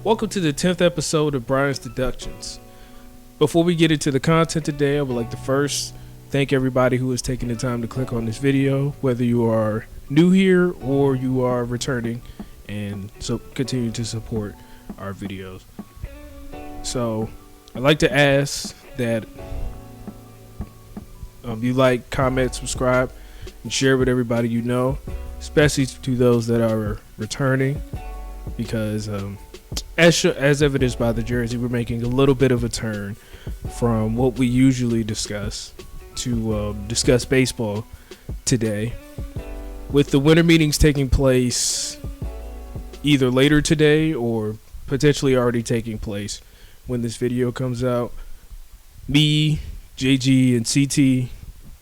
Welcome to the 10th episode of Brian's Deductions. Before we get into the content today, I would like to first thank everybody who has taken the time to click on this video, whether you are new here or you are returning, and so continue to support our videos. So I'd like to ask that you like, comment, subscribe, and share with everybody you know, especially to those that are returning, because as evidenced by the jersey, we're making a little bit of a turn from what we usually discuss to discuss baseball today. With the winter meetings taking place either later today or potentially already taking place when this video comes out, me, JG, and CT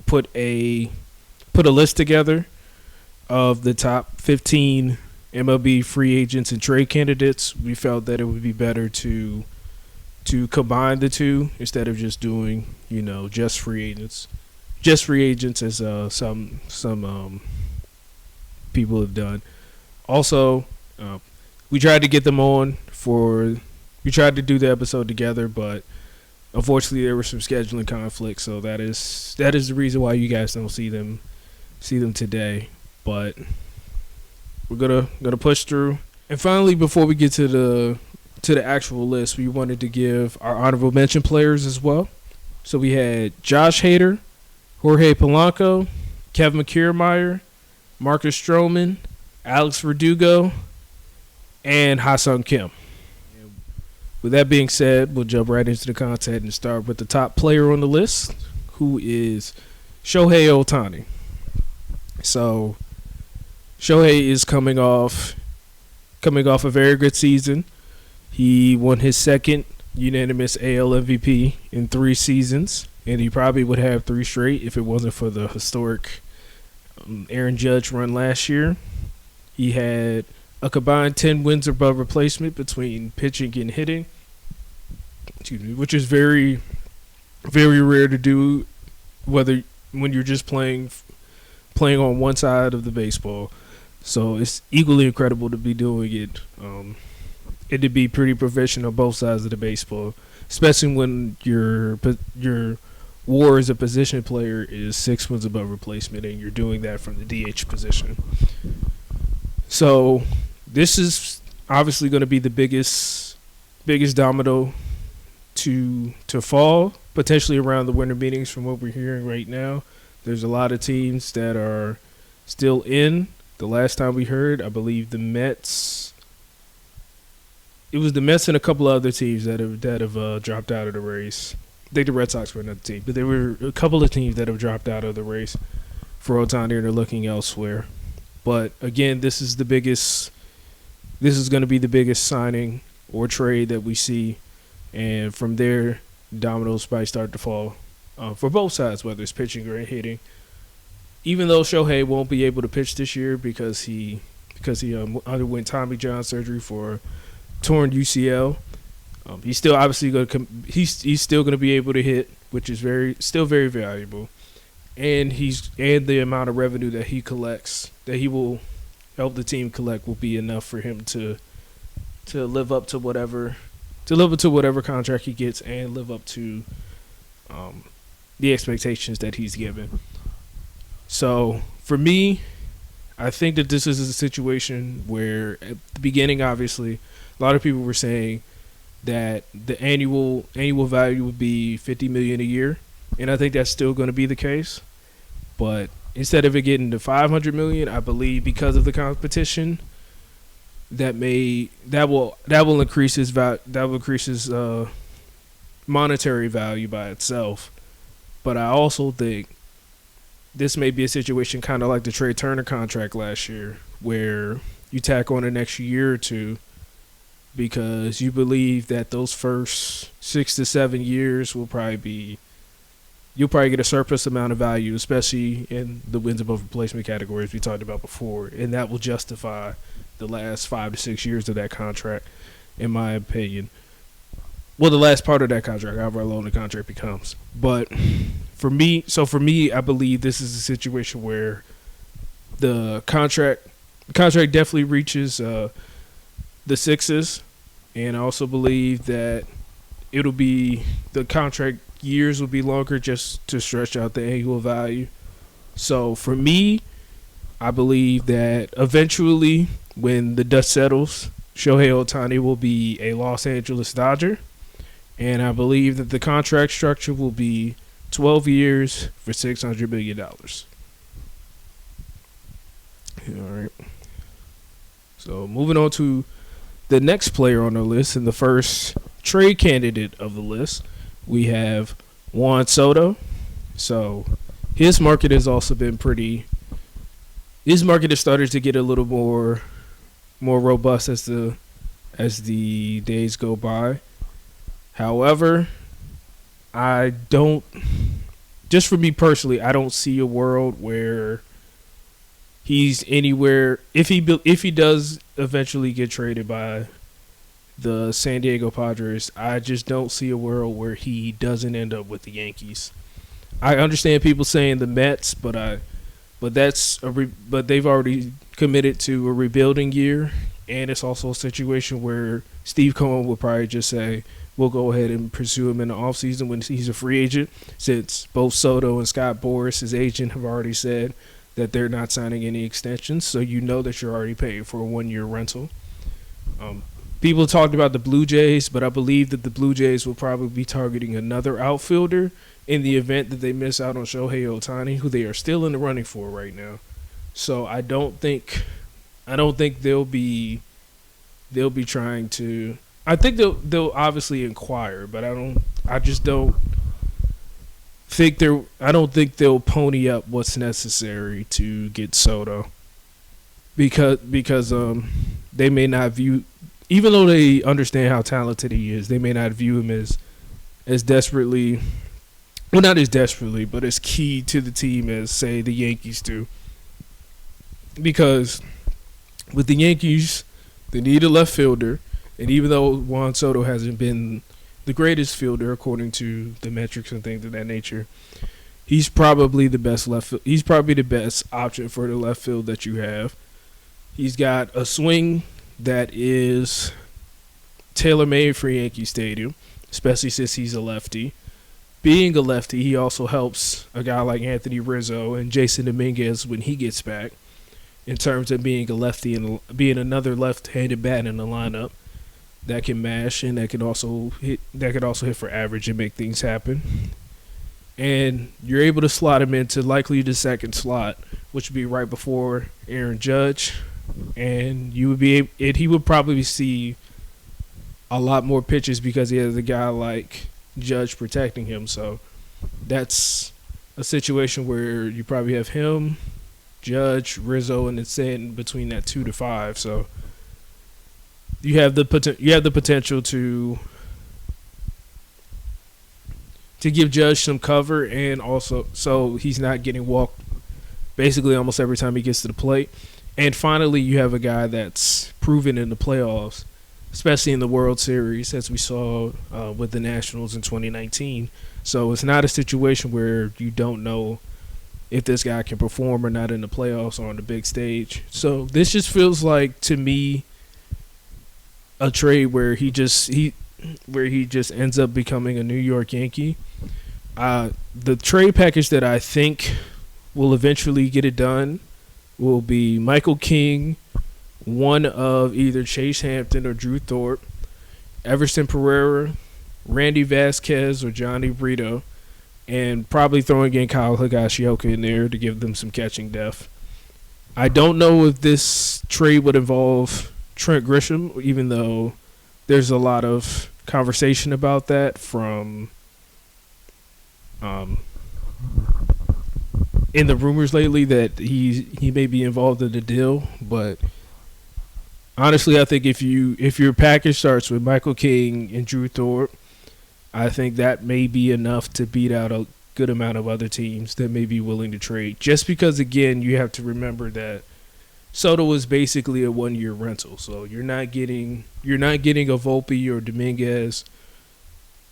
put a list together of the top 15 MLB free agents and trade candidates. We felt that it would be better to combine the two instead of just doing, just free agents. Just free agents, as some people have done. Also, we tried to get them on we tried to do the episode together, but unfortunately there were some scheduling conflicts, so that is the reason why you guys don't see them today. But we're gonna push through. And finally, before we get to the actual list, we wanted to give our honorable mention players as well. So we had Josh Hader, Jorge Polanco, Kevin Kiermaier, Marcus Stroman, Alex Verdugo, and Ha-Seong Kim. With that being said, we'll jump right into the content and start with the top player on the list, who is Shohei Ohtani. So Shohei is coming off a very good season. He won his second unanimous AL MVP in 3 seasons, and he probably would have 3 straight if it wasn't for the historic Aaron Judge run last year. He had a combined 10 wins above replacement between pitching and hitting, which is very, very rare to do, when you're just playing on one side of the baseball. So it's equally incredible to be doing it, and to be pretty proficient on both sides of the baseball, especially when your WAR as a position player is 6 wins above replacement, and you're doing that from the DH position. So this is obviously going to be the biggest domino to fall, potentially around the winter meetings. From what we're hearing right now, there's a lot of teams that are still in. The last time we heard, I believe it was the Mets and a couple of other teams that have dropped out of the race. I think the Red Sox were another team, but there were a couple of teams that have dropped out of the race for Ohtani, and they're looking elsewhere. But again, this is going to be the biggest signing or trade that we see, and from there, dominoes might start to fall for both sides, whether it's pitching or hitting. Even though Shohei won't be able to pitch this year because he underwent Tommy John surgery for torn UCL, he's still obviously he's still going to be able to hit, which is still very valuable. And the amount of revenue that he collects, that he will help the team collect, will be enough for him to live up to whatever contract he gets, and live up to the expectations that he's given. So for me, I think that this is a situation where at the beginning, obviously, a lot of people were saying that the annual value would be $50 million a year, and I think that's still going to be the case. But instead of it getting to $500 million, I believe because of the competition, that will increase his monetary value by itself. But I also think this may be a situation kind of like the Trey Turner contract last year, where you tack on an extra year or two because you believe that those first 6 to 7 years you'll probably get a surplus amount of value, especially in the wins above replacement categories we talked about before, and that will justify the last 5 to 6 years of that contract, in my opinion. Well, the last part of that contract, however long the contract becomes. But for me, I believe this is a situation where the contract definitely reaches the sixes, And I also believe that it'll be the contract years will be longer just to stretch out the annual value. So for me, I believe that eventually, when the dust settles, Shohei Ohtani will be a Los Angeles Dodger. And I believe that the contract structure will be 12 years for $600 million. All right. So moving on to the next player on the list, and the first trade candidate of the list, we have Juan Soto. So his market has also been pretty. His market has started to get a little more robust as the days go by. However, I don't. Just for me personally, I don't see a world where he's anywhere. If he does eventually get traded by the San Diego Padres, I just don't see a world where he doesn't end up with the Yankees. I understand people saying the Mets, but they've already committed to a rebuilding year, and it's also a situation where Steve Cohen would probably just say, we'll go ahead and pursue him in the offseason when he's a free agent, since both Soto and Scott Boras, his agent, have already said that they're not signing any extensions, so you know that you're already paying for a one-year rental. People talked about the Blue Jays, but I believe that the Blue Jays will probably be targeting another outfielder in the event that they miss out on Shohei Ohtani, who they are still in the running for right now. So I don't think they'll be trying to. I think they'll obviously inquire, but I don't think they'll pony up what's necessary to get Soto, because they may not view. Even though they understand how talented he is, they may not view him as desperately, well, not as desperately, but as key to the team as, say, the Yankees do. Because with the Yankees, they need a left fielder, and even though Juan Soto hasn't been the greatest fielder according to the metrics and things of that nature, he's probably the best He's probably the best option for the left field that you have. He's got a swing that is tailor-made for Yankee Stadium, especially since he's a lefty. Being a lefty, he also helps a guy like Anthony Rizzo and Jason Dominguez when he gets back, in terms of being a lefty and being another left-handed bat in the lineup that can mash and that could also hit for average and make things happen. And you're able to slot him into likely the second slot, which would be right before Aaron Judge. And he would probably see a lot more pitches because he has a guy like Judge protecting him. So that's a situation where you probably have him, Judge, Rizzo, and it's in between that 2 to 5. So you have the potential to give Judge some cover, and also so he's not getting walked basically almost every time he gets to the plate. And finally, you have a guy that's proven in the playoffs, especially in the World Series, as we saw with the Nationals in 2019. So it's not a situation where you don't know if this guy can perform or not in the playoffs or on the big stage. So this just feels like, to me, a trade where he just ends up becoming a New York Yankee. The trade package that I think will eventually get it done will be Michael King, one of either Chase Hampton or Drew Thorpe, Everson Pereira, Randy Vasquez, or Johnny Brito, and probably throwing in Kyle Higashioka in there to give them some catching depth. I don't know if this trade would involve Trent Grisham, even though there's a lot of conversation about that from in the rumors lately that he may be involved in the deal. But honestly, I think if your package starts with Michael King and Drew Thorpe, I think that may be enough to beat out a good amount of other teams that may be willing to trade. Just because, again, you have to remember that Soto is basically a one-year rental, so you're not getting a Volpe or Dominguez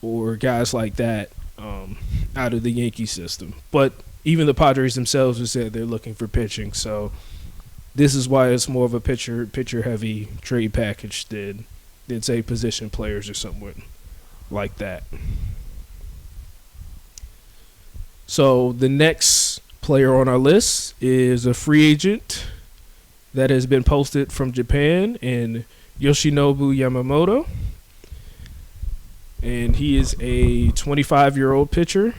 or guys like that out of the Yankee system. But even the Padres themselves have said they're looking for pitching, so this is why it's more of a pitcher-heavy trade package than than say position players or someone like that. So the next player on our list is a free agent that has been posted from Japan, and Yoshinobu Yamamoto. And he is a 25-year-old pitcher.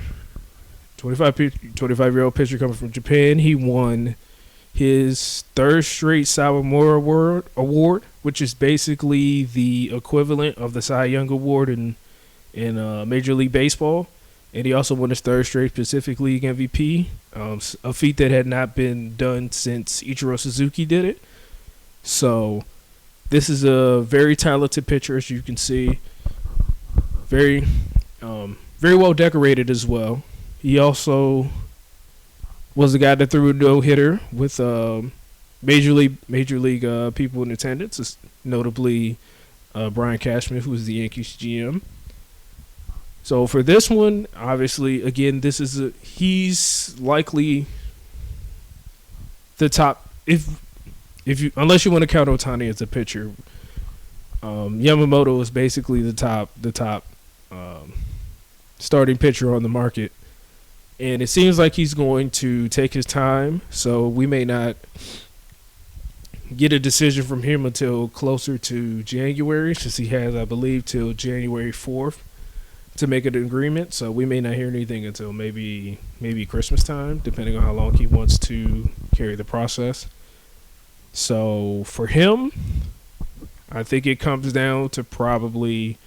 25-year-old pitcher coming from Japan. He won his third straight Sawamura Award, which is basically the equivalent of the Cy Young Award in Major League Baseball. And he also won his third straight Pacific League MVP, a feat that had not been done since Ichiro Suzuki did it. So this is a very talented pitcher, as you can see. Very well decorated as well. He also was the guy that threw a no-hitter with major league people in attendance, notably Brian Cashman, who was the Yankees GM. So for this one, obviously, again, he's likely the top unless you want to count Ohtani as a pitcher. Yamamoto is basically the top starting pitcher on the market, and it seems like he's going to take his time. So we may not get a decision from him until closer to January, since he has, I believe, till January 4th. To make an agreement, so we may not hear anything until maybe Christmas time, depending on how long he wants to carry the process. So for him, I think it comes down to probably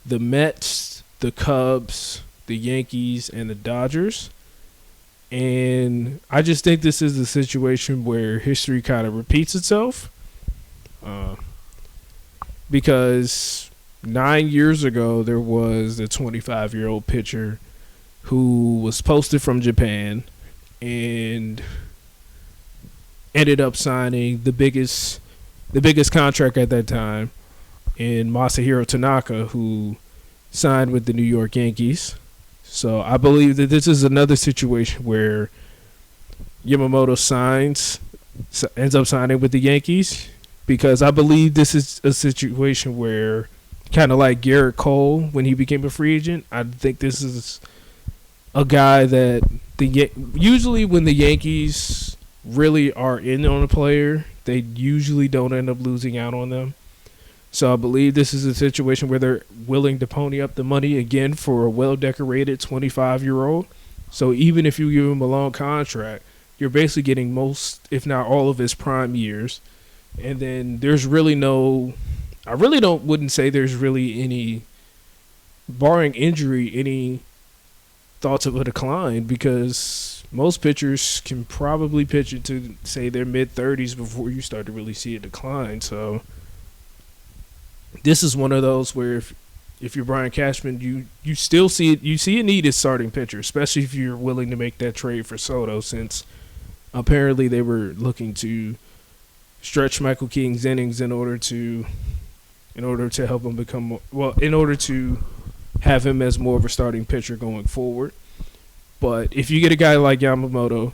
the Mets, the Cubs, the Yankees, and the Dodgers. And I just think this is a situation where history kind of repeats itself, because 9 years ago, there was a 25-year-old pitcher who was posted from Japan and ended up signing the biggest contract at that time in Masahiro Tanaka, who signed with the New York Yankees. So I believe that this is another situation where Yamamoto ends up signing with the Yankees, because I believe this is a situation where, kind of like Garrett Cole when he became a free agent, I think this is a guy that usually when the Yankees really are in on a player, they usually don't end up losing out on them. So I believe this is a situation where they're willing to pony up the money again for a well-decorated 25-year-old. So even if you give him a long contract, you're basically getting most, if not all, of his prime years. And then there's really I really wouldn't say there's really any, barring injury, any thoughts of a decline, because most pitchers can probably pitch into, say, their mid-30s before you start to really see a decline. So this is one of those where if you're Brian Cashman, you still see it. You see a need as starting pitcher, especially if you're willing to make that trade for Soto, since apparently they were looking to stretch Michael King's innings in order to help him in order to have him as more of a starting pitcher going forward. But if you get a guy like Yamamoto,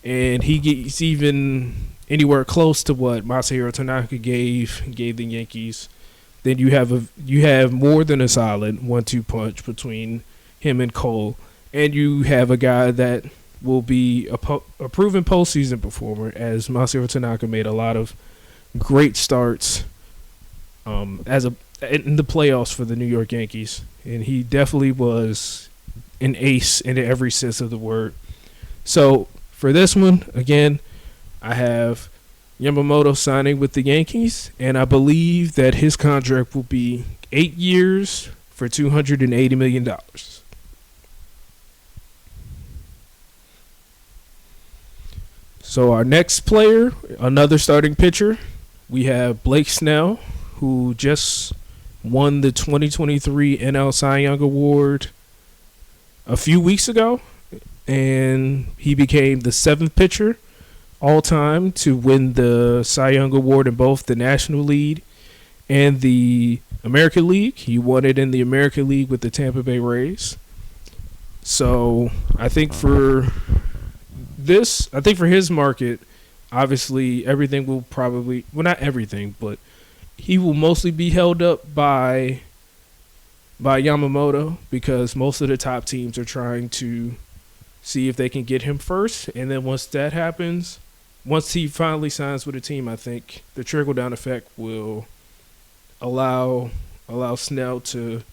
and he gets even anywhere close to what Masahiro Tanaka gave the Yankees, then you have more than a solid 1-2 punch between him and Cole, and you have a guy that will be a proven postseason performer, as Masahiro Tanaka made a lot of great starts in the playoffs for the New York Yankees, and he definitely was an ace in every sense of the word. So for this one, again, I have Yamamoto signing with the Yankees, and I believe that his contract will be 8 years for $280 million. So our next player, another starting pitcher, we have Blake Snell, who just won the 2023 NL Cy Young Award a few weeks ago, and he became the 7th pitcher all-time to win the Cy Young Award in both the National League and the American League. He won it in the American League with the Tampa Bay Rays. So I think for his market, obviously everything will probably, well, not everything, but he will mostly be held up by Yamamoto because most of the top teams are trying to see if they can get him first. And then once that happens, once he finally signs with a team, I think the trickle-down effect will allow Snell to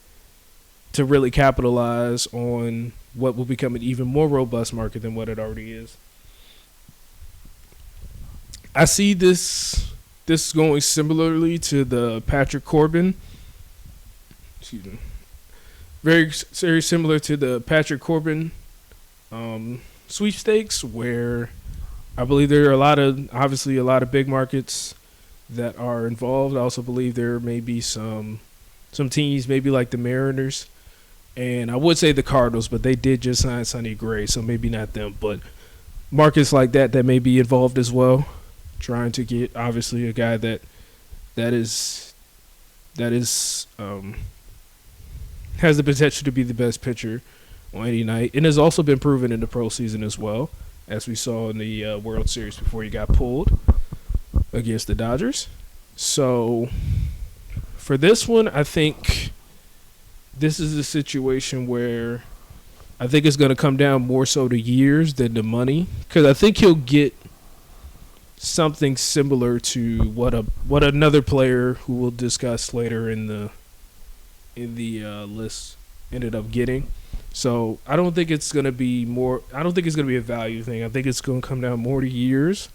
really capitalize on what will become an even more robust market than what it already is. I see this going similarly to the Patrick Corbin. Excuse me. Very, very similar to the Patrick Corbin sweepstakes, where I believe there are obviously a lot of big markets that are involved. I also believe there may be some teams, maybe like the Mariners, and I would say the Cardinals, but they did just sign Sonny Gray, so maybe not them. But markets like that may be involved as well, trying to get obviously a guy that is has the potential to be the best pitcher on any night, and has also been proven in the postseason as well, as we saw in the World Series before he got pulled against the Dodgers. So for this one, I think this is a situation where I think it's going to come down more so to years than to money, because I think he'll get something similar to what another player who we'll discuss later in the list ended up getting. So I don't think it's going to be a value thing. I think it's going to come down more to years,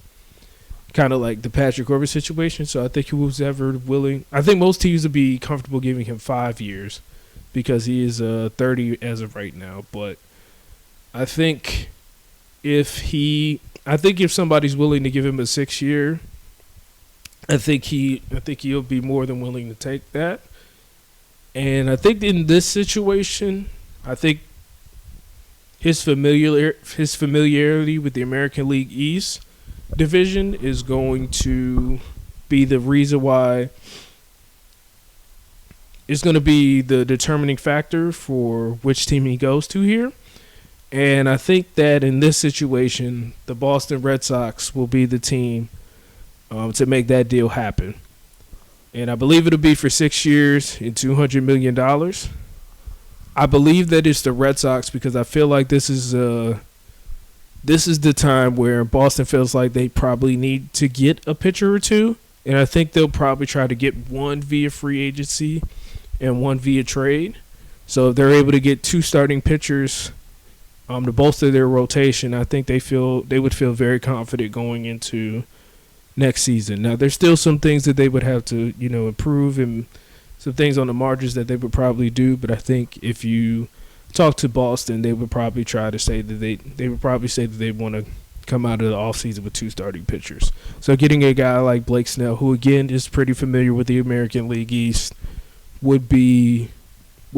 kind of like the Patrick Corbin situation. So I think who's ever willing, I think most teams would be comfortable giving him 5 years because he is 30 as of right now. But I think if somebody's willing to give him a 6-year, I think he'll be more than willing to take that. And I think in this situation, I think his familiarity with the American League East division is going to be the reason why it's going to be the determining factor for which team he goes to here. And I think that in this situation, the Boston Red Sox will be the team to make that deal happen. And I believe it'll be for 6 years and $200 million. I believe that it's the Red Sox because I feel like this is the time where Boston feels like they probably need to get a pitcher or two. And I think they'll probably try to get one via free agency and one via trade. So if they're able to get 2 starting pitchers to bolster their rotation, I think they would feel very confident going into next season. Now, there's still some things that they would have to, improve and some things on the margins that they would probably do. But I think if you talk to Boston, they would probably try to say that they would probably say that they want to come out of the offseason with 2 starting pitchers. So getting a guy like Blake Snell, who again is pretty familiar with the American League East, would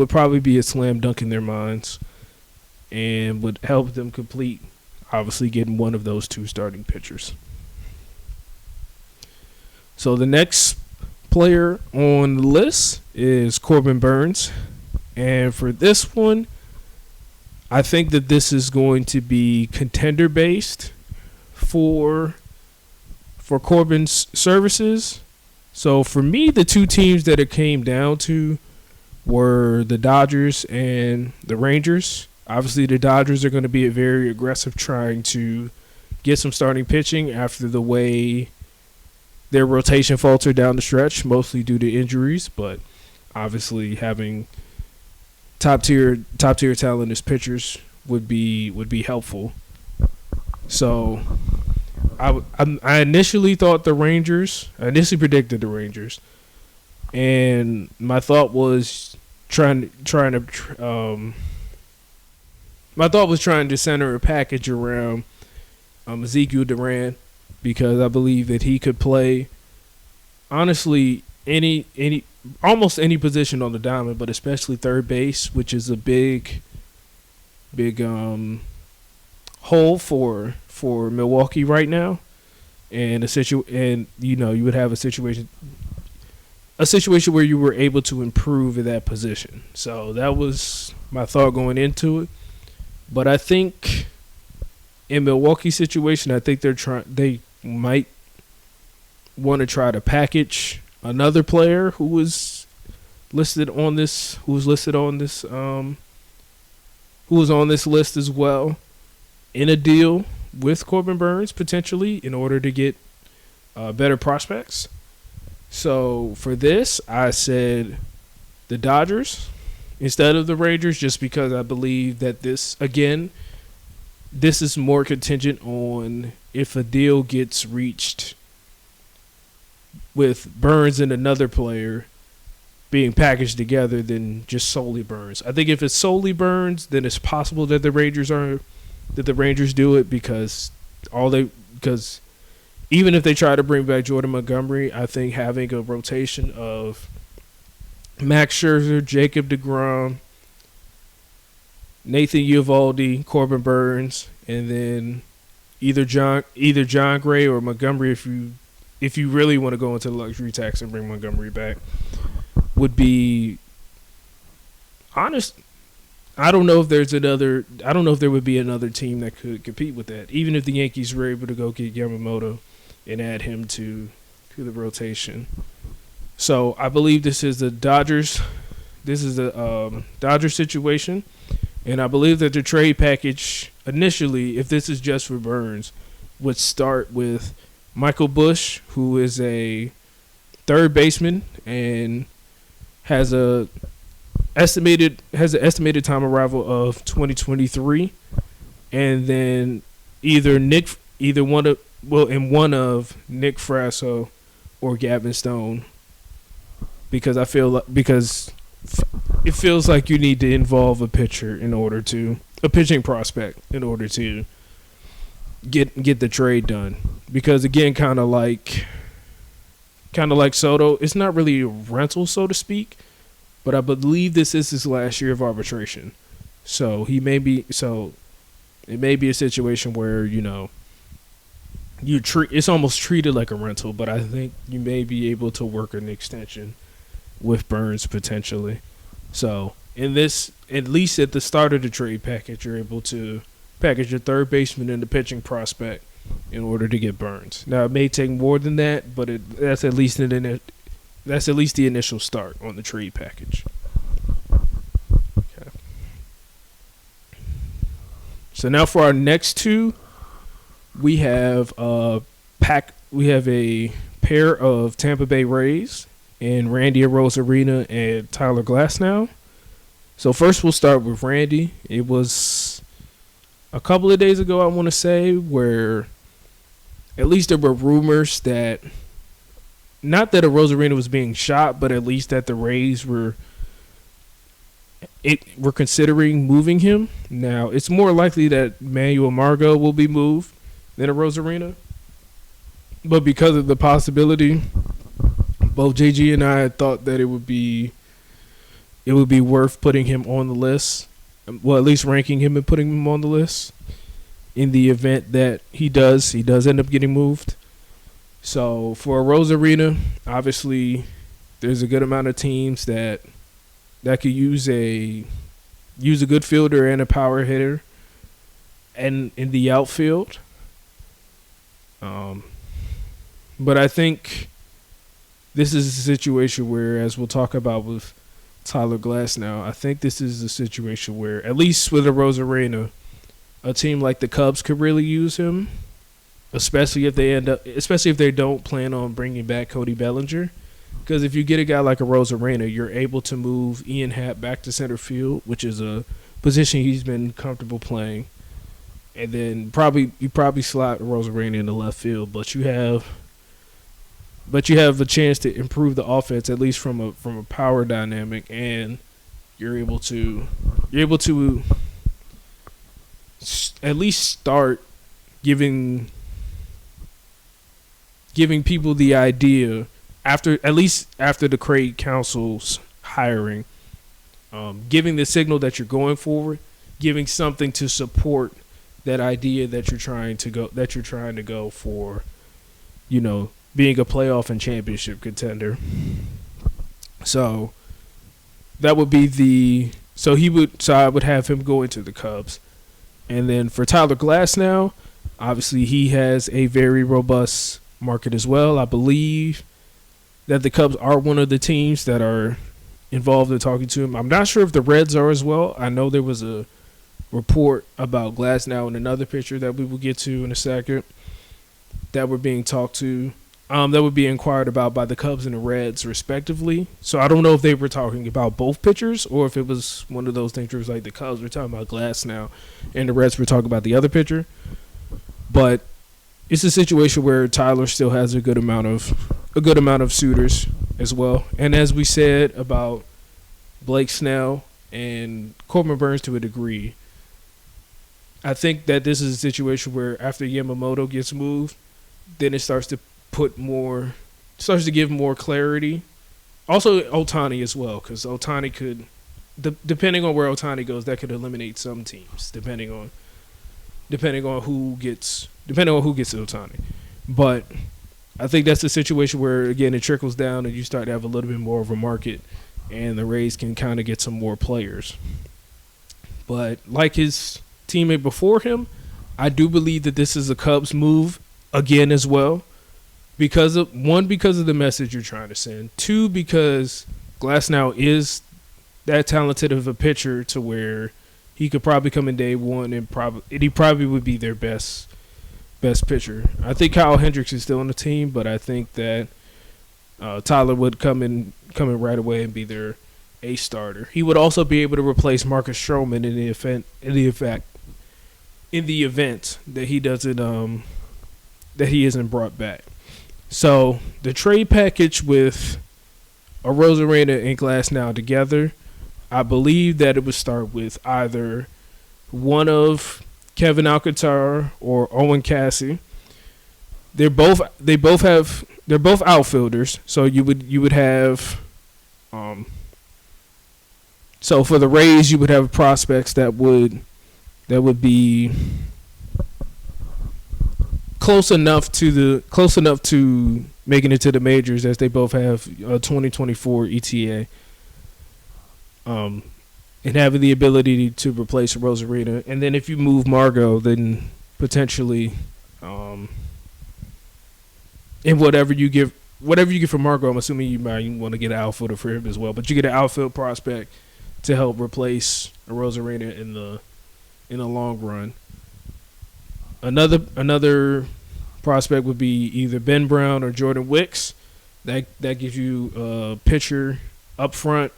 probably be a slam dunk in their minds and would help them complete, obviously, getting one of those 2 starting pitchers. So the next player on the list is Corbin Burnes. And for this one, I think that this is going to be contender-based for Corbin's services. So for me, the 2 teams that it came down to were the Dodgers and the Rangers. Obviously, the Dodgers are going to be very aggressive trying to get some starting pitching after the way their rotation faltered down the stretch, mostly due to injuries, but obviously having top tier talent as pitchers would be helpful. So I initially predicted the Rangers, and my thought was trying to center a package around Ezekiel Duran, because I believe that he could play, honestly, almost any position on the diamond, but especially third base, which is a big hole for Milwaukee right now. And you would have a situation where you were able to improve in that position. So that was my thought going into it. But I think in Milwaukee's situation, I think they might want to try to package another player who was listed on this, who was on this list as well, in a deal with Corbin Burnes potentially in order to get better prospects. So for this, I said the Dodgers instead of the Rangers, just because I believe that this is more contingent on if a deal gets reached with Burnes and another player being packaged together than just solely Burnes. I think if it's solely Burnes, then it's possible that the Rangers do it because even if they try to bring back Jordan Montgomery, I think having a rotation of Max Scherzer, Jacob deGrom, Nathan Eovaldi, Corbin Burnes, and then either John Gray or Montgomery, if you really want to go into the luxury tax and bring Montgomery back, would be honest. I don't know if there would be another team that could compete with that, even if the Yankees were able to go get Yamamoto and add him to the rotation. So I believe this is the Dodgers. This is the Dodgers situation, and I believe that the trade package initially, if this is just for Burnes, would start with Michael Busch, who is a third baseman and has an estimated time arrival of 2023, and then one of Nick Frasso or Gavin Stone, because it feels like you need to involve a pitching prospect in order to get the trade done. Because again, kind of like Soto, it's not really a rental, so to speak, but I believe this is his last year of arbitration. So it may be a situation where, it's almost treated like a rental, but I think you may be able to work an extension with Burnes potentially. So in this, at least at the start of the trade package, you're able to package your third baseman and the pitching prospect in order to get Burnes. Now it may take more than that, but that's at least the initial start on the trade package. Okay. So now for our next two, we have a pair of Tampa Bay Rays and Randy Arozarena and Tyler Glasnow. So first we'll start with Randy. It was a couple of days ago, I want to say, where at least there were rumors that, not that Arozarena was being shot, but at least that the Rays were considering moving him. Now, it's more likely that Manuel Margot will be moved than Arozarena. But because of the possibility, both JG and I thought that it would be worth putting him on the list. Well, at least ranking him and putting him on the list in the event that he does end up getting moved. So for Arozarena, obviously there's a good amount of teams that could use a good fielder and a power hitter and in the outfield. But I think this is a situation where, as we'll talk about with Tyler Glasnow, I think this is a situation where, at least with Arozarena, a team like the Cubs could really use him, especially if they don't plan on bringing back Cody Bellinger. Because if you get a guy like Arozarena, you're able to move Ian Happ back to center field, which is a position he's been comfortable playing, and then you probably slot Arozarena in the left field, but you have a chance to improve the offense, at least from a power dynamic, and you're able to at least start giving people the idea after the Craig Council's hiring, giving the signal that you're going forward, giving something to support that idea that you're trying to go for, being a playoff and championship contender. So that would be I would have him go into the Cubs. And then for Tyler Glasnow, obviously he has a very robust market as well. I believe that the Cubs are one of the teams that are involved in talking to him. I'm not sure if the Reds are as well. I know there was a report about Glasnow and another pitcher that we will get to in a second that were being talked to, that would be inquired about by the Cubs and the Reds respectively. So I don't know if they were talking about both pitchers or if it was one of those things where it was like the Cubs were talking about Glasnow and the Reds were talking about the other pitcher. But it's a situation where Tyler still has a good amount of suitors as well. And as we said about Blake Snell and Corbin Burnes to a degree, I think that this is a situation where after Yamamoto gets moved, then it starts to give more clarity. Also Ohtani as well, because Ohtani could, depending on where Ohtani goes, that could eliminate some teams, depending on who gets Ohtani. But I think that's a situation where, again, it trickles down and you start to have a little bit more of a market and the Rays can kind of get some more players. But like his teammate before him, I do believe that this is a Cubs move again as well. Because of the message you're trying to send. Two, because Glasnow is that talented of a pitcher to where he could probably come in day one and he probably would be their best pitcher. I think Kyle Hendricks is still on the team, but I think that Tyler would come in right away and be their ace starter. He would also be able to replace Marcus Stroman in the event that he isn't brought back. So the trade package with Arozarena and Glasnow together, I believe that it would start with either one of Kevin Alcantara or Owen Cassey. They're both outfielders, so you would have so for the Rays you would have prospects that would be close enough to making it to the majors, as they both have a 2024 ETA, and having the ability to replace Arozarena. And then if you move Margot, then potentially, and whatever you get for Margot, I'm assuming you might want to get an outfielder for him as well. But you get an outfield prospect to help replace Arozarena in the long run. Another prospect would be either Ben Brown or Jordan Wicks. That gives you a pitcher up front.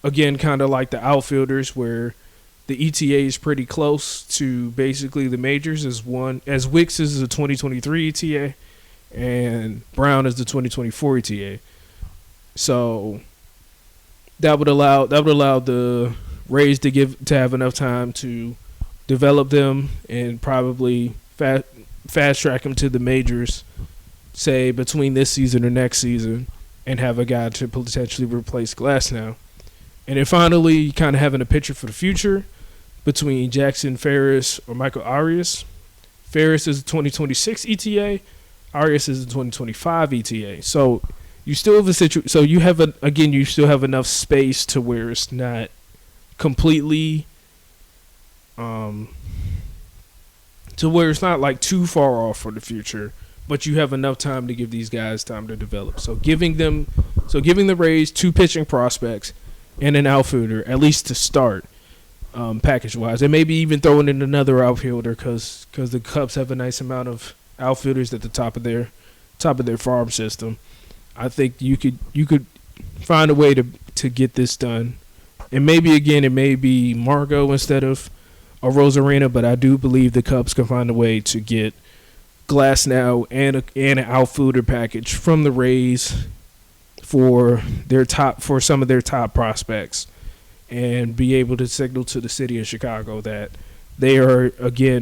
Again, kind of like the outfielders, where the ETA is pretty close to basically the majors. As Wicks is a 2023 ETA, and Brown is the 2024 ETA. So that would allow the Rays to have enough time to develop them and probably fast track them to the majors, say between this season or next season, and have a guy to potentially replace Glasnow. And then finally, kind of having a pitcher for the future between Jackson Ferris or Michael Arias. Ferris is a 2026 ETA. Arias is a 2025 ETA. So you still have you still have enough space to where it's not completely to where it's not like too far off for the future, but you have enough time to give these guys time to develop. So giving the Rays two pitching prospects and an outfielder, at least to start, package wise, and maybe even throwing in another outfielder because the Cubs have a nice amount of outfielders at the top of their farm system. I think you could find a way to get this done. And maybe again, it may be Margot instead of Arozarena, but I do believe the Cubs can find a way to get Glasnow and an outfielder package from the Rays for some of their top prospects, and be able to signal to the city of Chicago that they are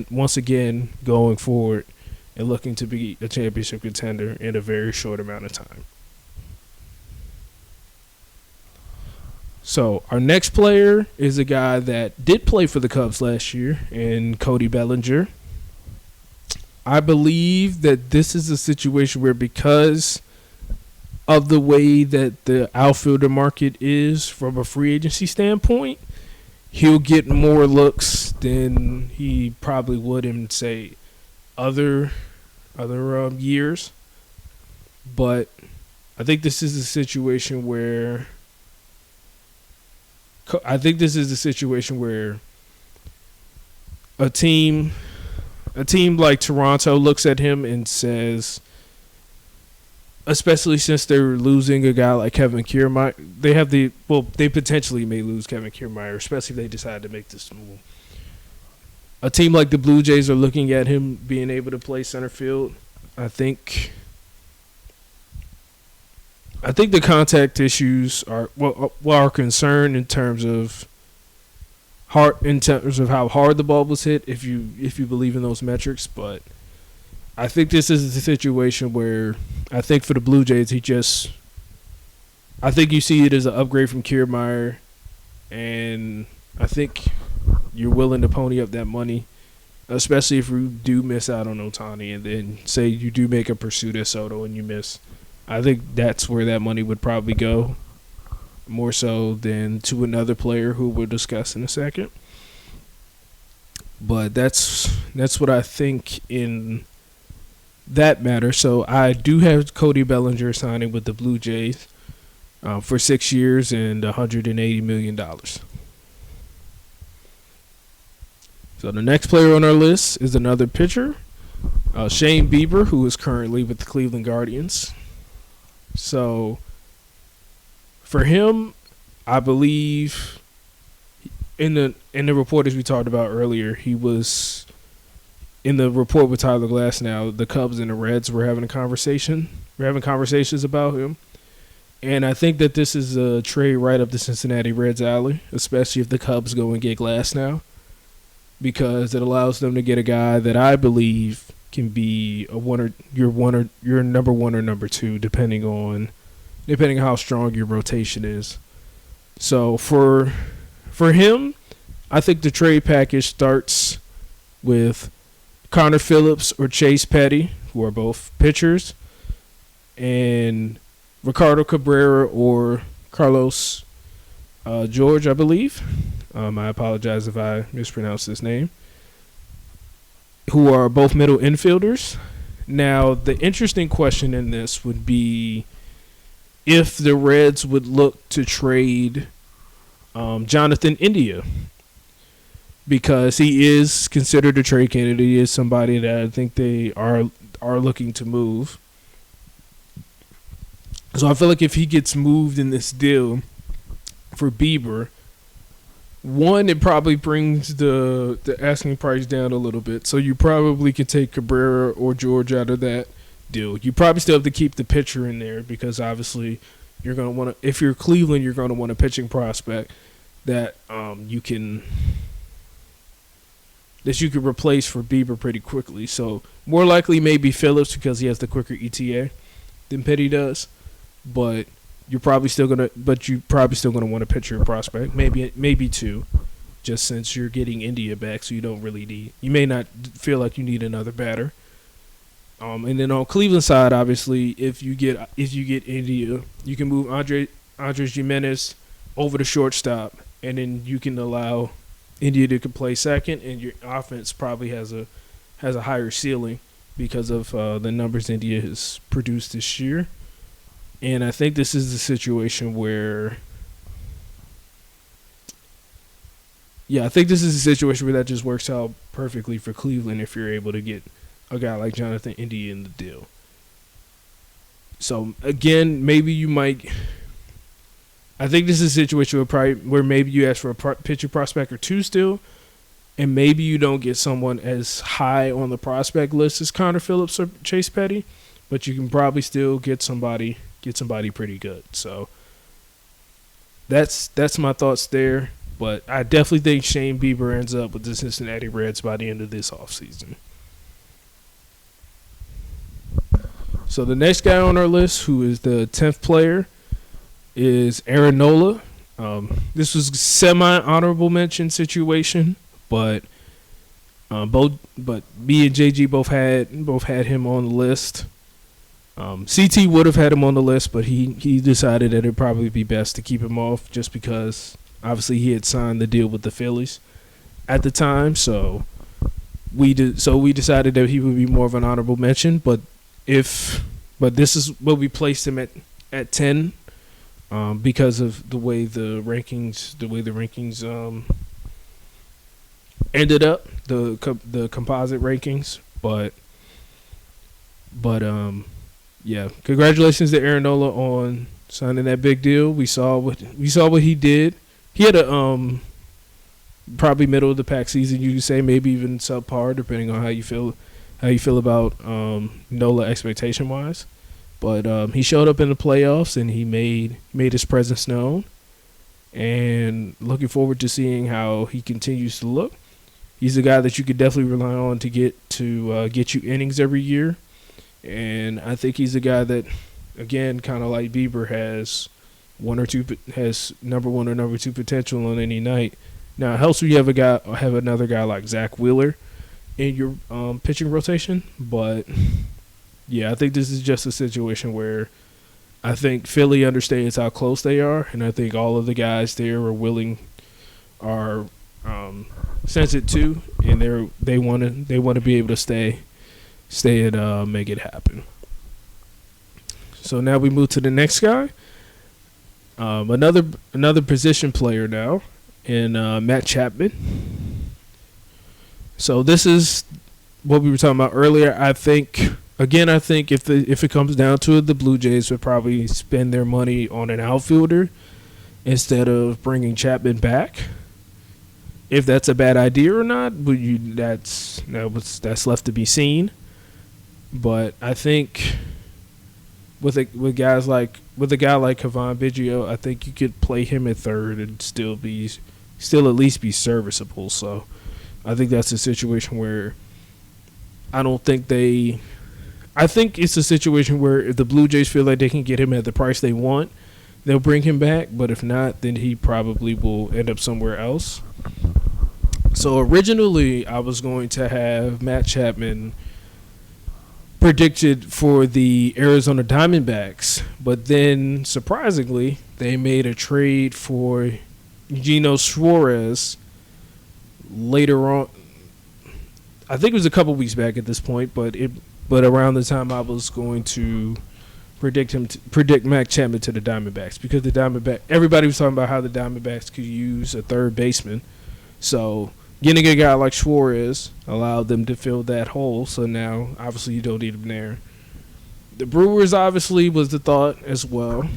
once again going forward and looking to be a championship contender in a very short amount of time. So our next player is a guy that did play for the Cubs last year, in Cody Bellinger. I believe that this is a situation where, because of the way that the outfielder market is from a free agency standpoint, he'll get more looks than he probably would in, say, other years. But I think this is a situation where I think this is a situation where a team like Toronto looks at him and says, especially since they're losing a guy like Kevin Kiermaier, they potentially may lose Kevin Kiermaier, especially if they decide to make this move. A team like the Blue Jays are looking at him being able to play center field. I think the contact issues are a concern in terms of how hard the ball was hit, if you believe in those metrics. But I think this is a situation where I think for the Blue Jays, I think you see it as an upgrade from Kiermaier, and I think you're willing to pony up that money, especially if you do miss out on Ohtani, and then say you do make a pursuit at Soto and you miss. I think that's where that money would probably go, more so than to another player who we'll discuss in a second. But that's what I think in that matter. So I do have Cody Bellinger signing with the Blue Jays for 6 years and $180 million. So the next player on our list is another pitcher, Shane Bieber, who is currently with the Cleveland Guardians. So for him, I believe in the report as we talked about earlier, he was in the report with Tyler Glasnow. The Cubs and the Reds were having a conversation. We're having conversations about him. And I think that this is a trade right up the Cincinnati Reds alley, especially if the Cubs go and get Glasnow, because it allows them to get a guy that I believe can be your number one or number two, depending on how strong your rotation is. So for him, I think the trade package starts with Connor Phillips or Chase Petty, who are both pitchers, and Ricardo Cabrera or Carlos George, I believe. I apologize if I mispronounced his name, who are both middle infielders. Now, the interesting question in this would be if the Reds would look to trade Jonathan India, because he is considered a trade candidate. He is somebody that I think they are looking to move. So I feel like if he gets moved in this deal for Bieber, one, it probably brings the asking price down a little bit. So you probably could take Cabrera or George out of that deal. You probably still have to keep the pitcher in there, because obviously you're going to want to, if you're Cleveland, you're going to want a pitching prospect that you can replace for Bieber pretty quickly. So more likely maybe Phillips, because he has the quicker ETA than Petty does. But you're probably still gonna want a pitcher prospect, maybe two, just since you're getting India back, so you may not feel like you need another batter. And then on Cleveland side, obviously, if you get India, you can move Andres Gimenez over to shortstop, and then you can allow India to play second, and your offense probably has a higher ceiling because of the numbers India has produced this year. And I think this is the situation where that just works out perfectly for Cleveland if you're able to get a guy like Jonathan India in the deal. So again, maybe you might. I think this is a situation where maybe you ask for a pitcher prospect or two still, and maybe you don't get someone as high on the prospect list as Connor Phillips or Chase Petty, but you can probably still get somebody pretty good. So that's my thoughts there. But I definitely think Shane Bieber ends up with the Cincinnati Reds by the end of this offseason. So the next guy on our list, who is the 10th player, is Aaron Nola. This was a semi-honorable mention situation, but me and JG both had him on the list. CT would have had him on the list, but he decided that it'd probably be best to keep him off, just because obviously he had signed the deal with the Phillies at the time. So we decided that he would be more of an honorable mention. But this is what we placed him at at 10 because of the way the rankings ended up, the composite rankings. But yeah, congratulations to Aaron Nola on signing that big deal. We saw what he did. He had a probably middle of the pack season, you could say, maybe even subpar, depending on how you feel about Nola expectation wise. But he showed up in the playoffs and he made his presence known. And looking forward to seeing how he continues to look. He's a guy that you could definitely rely on to get you innings every year. And I think he's a guy that, again, kind of like Bieber, has number one or number two potential on any night. Now it helps when you have another guy like Zach Wheeler in your pitching rotation, but yeah, I think this is just a situation where I think Philly understands how close they are, and I think all of the guys there are sensitive too, and they want to be able to stay and make it happen. So now we move to the next guy, another position player now, in Matt Chapman. So this is what we were talking about earlier. I think if it comes down to it, the Blue Jays would probably spend their money on an outfielder instead of bringing Chapman back. If that's a bad idea or not, that's left to be seen. But I think with a guy like Kevon Biggio, I think you could play him at third and still at least be serviceable. So I think that's a situation where I think it's a situation where if the Blue Jays feel like they can get him at the price they want, they'll bring him back. But if not, then he probably will end up somewhere else. So originally I was going to have Matt Chapman predicted for the Arizona Diamondbacks, but then surprisingly they made a trade for Gino Suarez later on. I think it was a couple weeks back at this point, but around the time I was going to predict Matt Chapman to the Diamondbacks, because everybody was talking about how the Diamondbacks could use a third baseman. So getting a guy like Suarez allowed them to fill that hole. So now, obviously, you don't need him there. The Brewers obviously was the thought as well,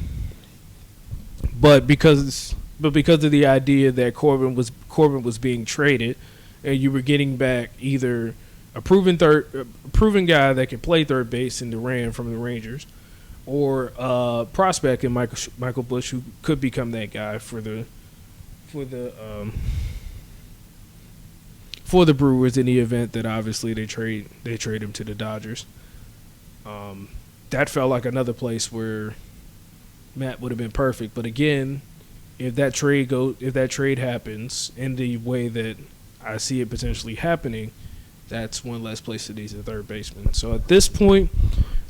but because of the idea that Corbin was being traded, and you were getting back either a proven guy that can play third base in Duran from the Rangers, or a prospect in Michael Busch, who could become that guy for the Brewers in the event that obviously they trade him to the Dodgers. That felt like another place where Matt would have been perfect. But again, if that trade happens in the way that I see it potentially happening, that's one less place that needs a third baseman. So at this point,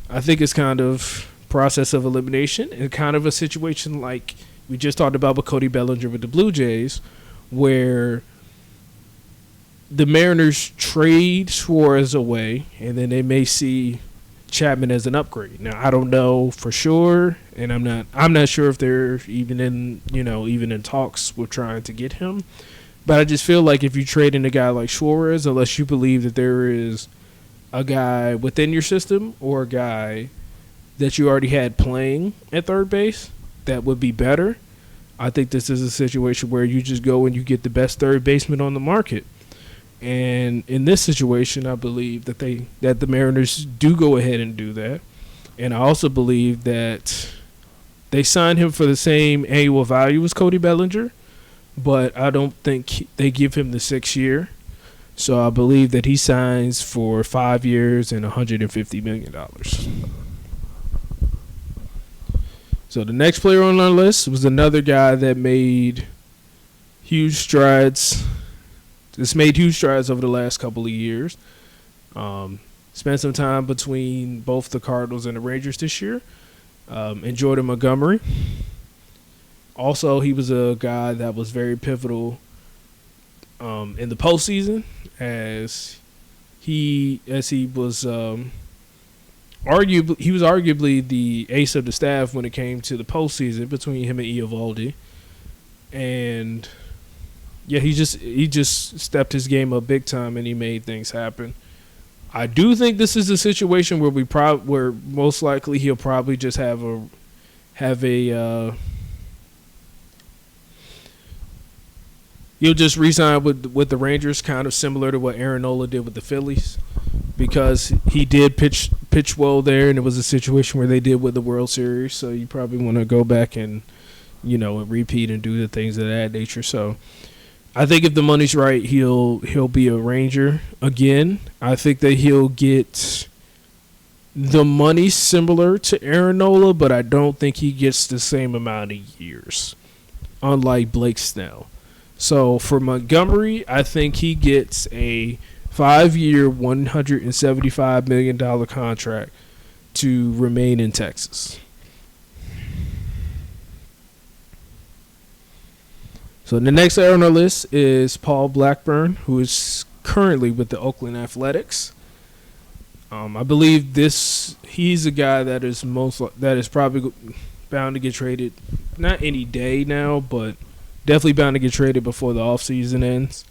I think it's kind of process of elimination and kind of a situation like we just talked about with Cody Bellinger with the Blue Jays, where the Mariners trade Suarez away, and then they may see Chapman as an upgrade. Now I don't know for sure, and I'm not sure if they're even in talks with trying to get him. But I just feel like if you trade in a guy like Suarez, unless you believe that there is a guy within your system or a guy that you already had playing at third base that would be better, I think this is a situation where you just go and you get the best third baseman on the market. And in this situation, I believe that the Mariners do go ahead and do that. And I also believe that they signed him for the same annual value as Cody Bellinger, but I don't think they give him the 6 year. So I believe that he signs for 5 years and $150 million. So the next player on our list was another guy that made huge strides. Made huge strides over the last couple of years. Spent some time between both the Cardinals and the Rangers this year. And Jordan Montgomery. Also, he was a guy that was very pivotal in the postseason as he was arguably the ace of the staff when it came to the postseason between him and Eovaldi. And yeah, he just stepped his game up big time and he made things happen. I do think this is a situation where where most likely he'll probably just have a he'll just re-sign with the Rangers, kind of similar to what Aaron Nola did with the Phillies, because he did pitch well there, and it was a situation where they did with the World Series. So you probably want to go back and repeat and do the things of that nature. So I think if the money's right, he'll be a Ranger again. I think that he'll get the money similar to Aaron Nola, but I don't think he gets the same amount of years, unlike Blake Snell. So for Montgomery, I think he gets a 5-year, $175 million contract to remain in Texas. So the next guy on our list is Paul Blackburn, who is currently with the Oakland Athletics. I believe he's a guy that is probably bound to get traded, not any day now, but definitely bound to get traded before the offseason ends.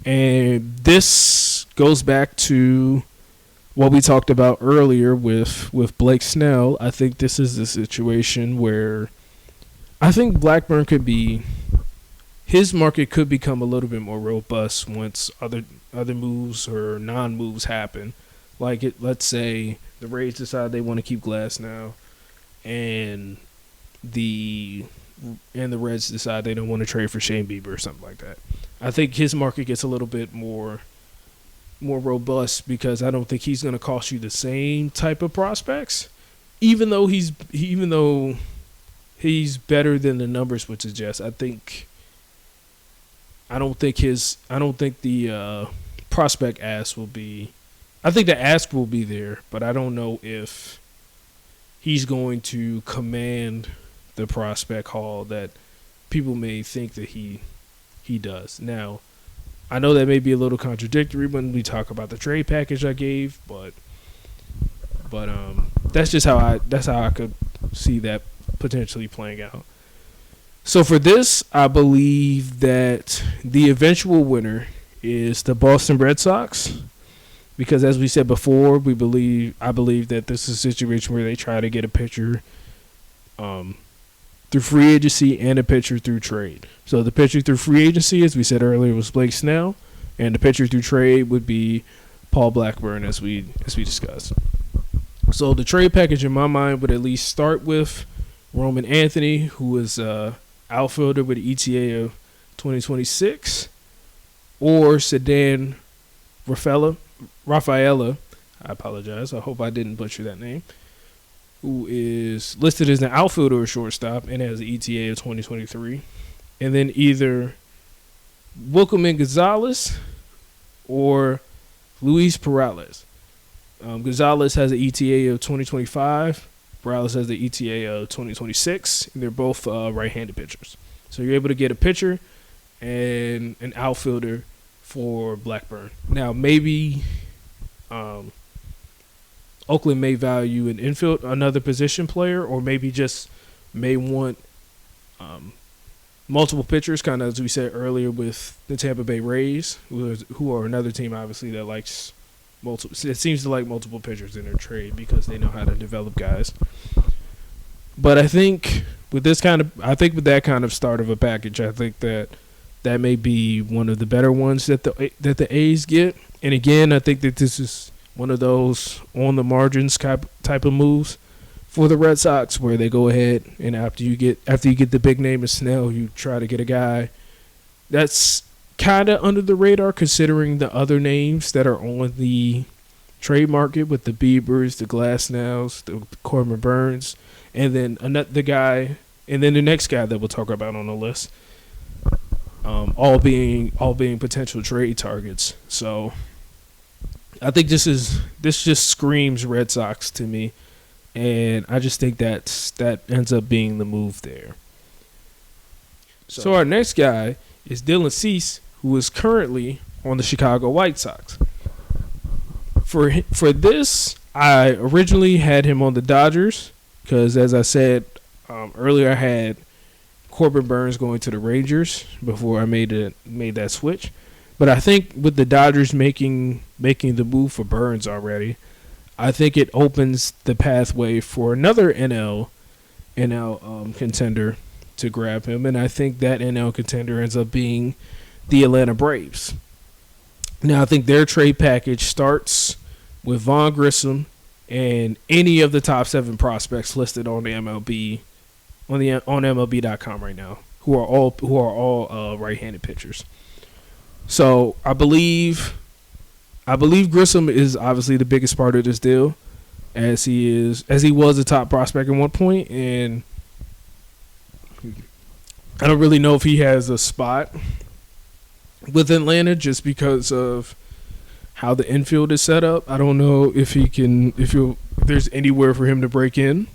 And this goes back to what we talked about earlier with Blake Snell. I think this is the situation where I think Blackburn his market could become a little bit more robust once other moves or non-moves happen. Like let's say the Rays decide they want to keep Glasnow, and the Reds decide they don't want to trade for Shane Bieber or something like that. I think his market gets a little bit more robust, because I don't think he's going to cost you the same type of prospects, even though he's better than the numbers would suggest. I don't think the prospect ask will be. I think the ask will be there, but I don't know if he's going to command the prospect haul that people may think that he does. Now, I know that may be a little contradictory when we talk about the trade package I gave, but that's just how I could see that potentially playing out. So for this, I believe that the eventual winner is the Boston Red Sox, because as we said before, I believe that this is a situation where they try to get a pitcher through free agency and a pitcher through trade. So the pitcher through free agency, as we said earlier, was Blake Snell, and the pitcher through trade would be Paul Blackburn, as we discussed. So the trade package in my mind would at least start with Roman Anthony, who is outfielder with an ETA of 2026, or Sedan Rafaela, I apologize, I hope I didn't butcher that name, who is listed as an outfielder or shortstop and has an ETA of 2023. And then either Wilkerman Gonzalez or Luis Perales. Gonzalez has an ETA of 2025. Perales has the ETA of 2026. And they're both right-handed pitchers. So you're able to get a pitcher and an outfielder for Blackburn. Now, maybe Oakland may value an infield, another position player, or maybe just may want multiple pitchers, kind of as we said earlier with the Tampa Bay Rays, who are another team, obviously, that likes multiple. It seems to like multiple pitchers in their trade because they know how to develop guys. But I think with that kind of start of a package, I think that may be one of the better ones that the A's get. And again, I think that this is one of those on the margins type of moves for the Red Sox, where they go ahead and after you get the big name of Snell, you try to get a guy that's kind of under the radar, considering the other names that are on the trade market with the Biebers, the Glasnows, the Corbin Burnes, and then the next guy that we'll talk about on the list, all being potential trade targets. So I think this just screams Red Sox to me, and I just think that ends up being the move there. So our next guy is Dylan Cease, who is currently on the Chicago White Sox. For this, I originally had him on the Dodgers because, as I said earlier, I had Corbin Burnes going to the Rangers before I made that switch. But I think with the Dodgers making the move for Burnes already, I think it opens the pathway for another NL contender to grab him, and I think that NL contender ends up being the Atlanta Braves. Now, I think their trade package starts with Vaughn Grissom and any of the top 7 prospects listed on the MLB on MLB.com right now, who are all right-handed pitchers. So I believe Grissom is obviously the biggest part of this deal, as he was a top prospect at one point, and I don't really know if he has a spot with Atlanta just because of how the infield is set up. I don't know if there's anywhere for him to break in.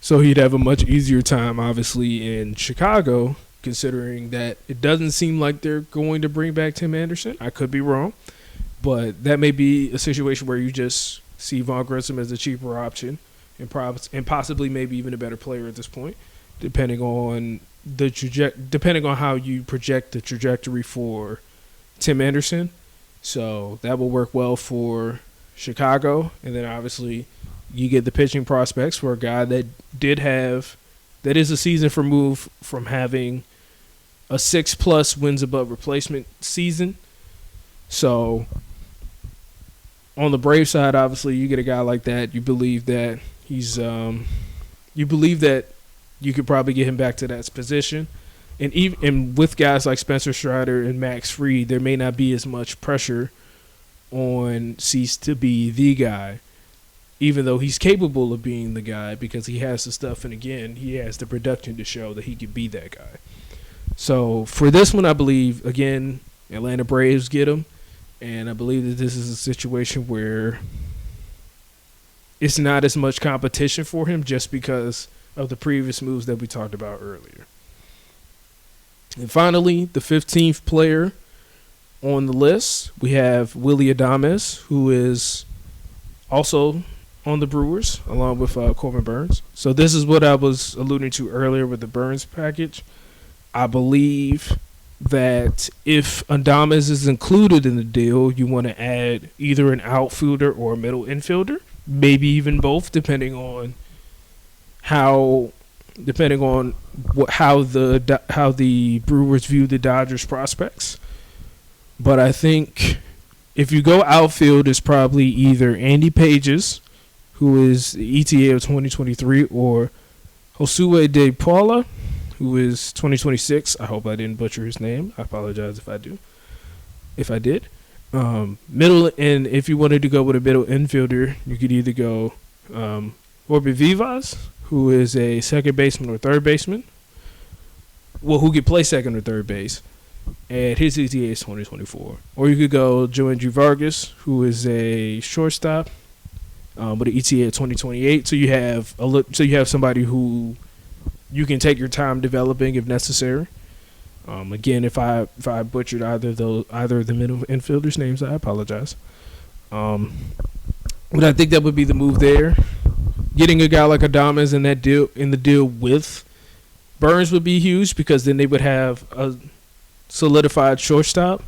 So he'd have a much easier time, obviously, in Chicago, considering that it doesn't seem like they're going to bring back Tim Anderson. I could be wrong, but that may be a situation where you just see Vaughn Grissom as a cheaper option and possibly maybe even a better player at this point, depending on how you project the trajectory for Tim Anderson. So that will work well for Chicago, and then obviously you get the pitching prospects for a guy that is a season removed from having a 6+ wins above replacement season. So on the Brave side, obviously you get a guy like that. You believe that you could probably get him back to that position. And with guys like Spencer Strider and Max Fried, there may not be as much pressure on Cease to be the guy, even though he's capable of being the guy because he has the stuff, and again, he has the production to show that he could be that guy. So for this one, I believe, again, Atlanta Braves get him, and I believe that this is a situation where it's not as much competition for him just because of the previous moves that we talked about earlier. And finally, the 15th player on the list, we have Willy Adames, who is also on the Brewers, along with Corbin Burnes. So this is what I was alluding to earlier with the Burnes package. I believe that if Adames is included in the deal, you want to add either an outfielder or a middle infielder, maybe even both, depending on how the Brewers view the Dodgers prospects. But I think if you go outfield, it's probably either Andy Pages, who is the ETA of 2023, or Josue De Paula, who is 2026. I hope I didn't butcher his name. I apologize if I did. Middle, and if you wanted to go with a middle infielder, you could either go Orbe Vivas, who is a second baseman or third baseman, who could play second or third base, and his ETA is 2024. Or you could go Joandrew Vargas, who is a shortstop, with an ETA of 2028. So you have somebody who you can take your time developing if necessary. Again, if I butchered either of the middle infielders' names, I apologize. But I think that would be the move there. Getting a guy like Adames in the deal with Burnes would be huge because then they would have a solidified shortstop.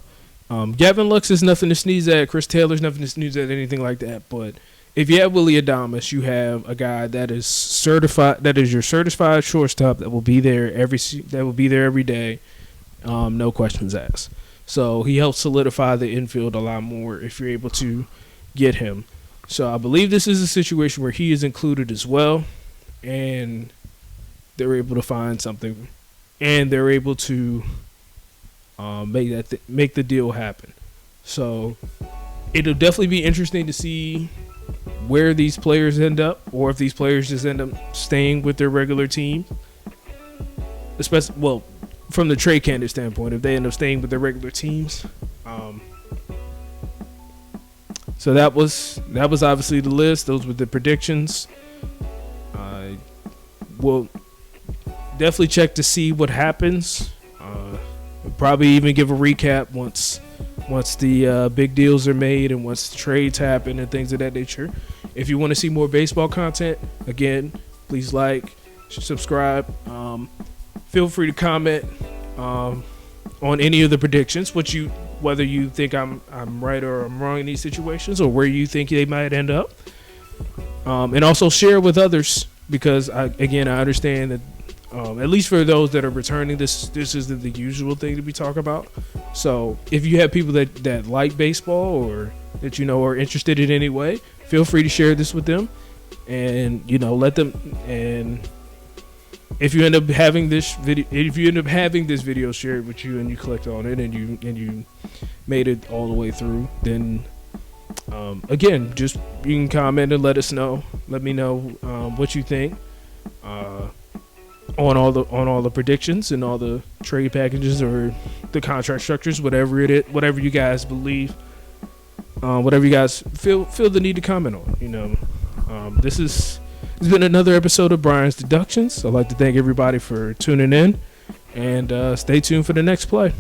Gavin Lux is nothing to sneeze at. Chris Taylor's nothing to sneeze at, anything like that. But if you have Willy Adames, you have a guy that is certified. That is your certified shortstop that will be there every day. No questions asked. So he helps solidify the infield a lot more if you're able to get him. So I believe this is a situation where he is included as well, and they're able to find something, and they're able to make the deal happen. So it'll definitely be interesting to see where these players end up, or if these players just end up staying with their regular team. Especially, from the trade candidate standpoint, if they end up staying with their regular teams. So that was obviously the list. Those were the predictions. We'll definitely check to see what happens. We'll probably even give a recap once the big deals are made and once the trades happen and things of that nature. If you want to see more baseball content, again, please like, subscribe. Feel free to comment on any of the predictions, whether you think I'm right or I'm wrong in these situations, or where you think they might end up. And also share with others, because I understand that at least for those that are returning, this isn't the usual thing to be talking about. So if you have people that like baseball or that are interested in any way, feel free to share this with them, and let them. And if you end up having this video shared with you, and you clicked on it, and you made it all the way through, then again, just you can comment and let us know. Let me know what you think on all the predictions and all the trade packages or the contract structures, whatever you guys believe, whatever you guys feel the need to comment on. This has been another episode of Brian's Deductions. I'd like to thank everybody for tuning in, and stay tuned for the next play.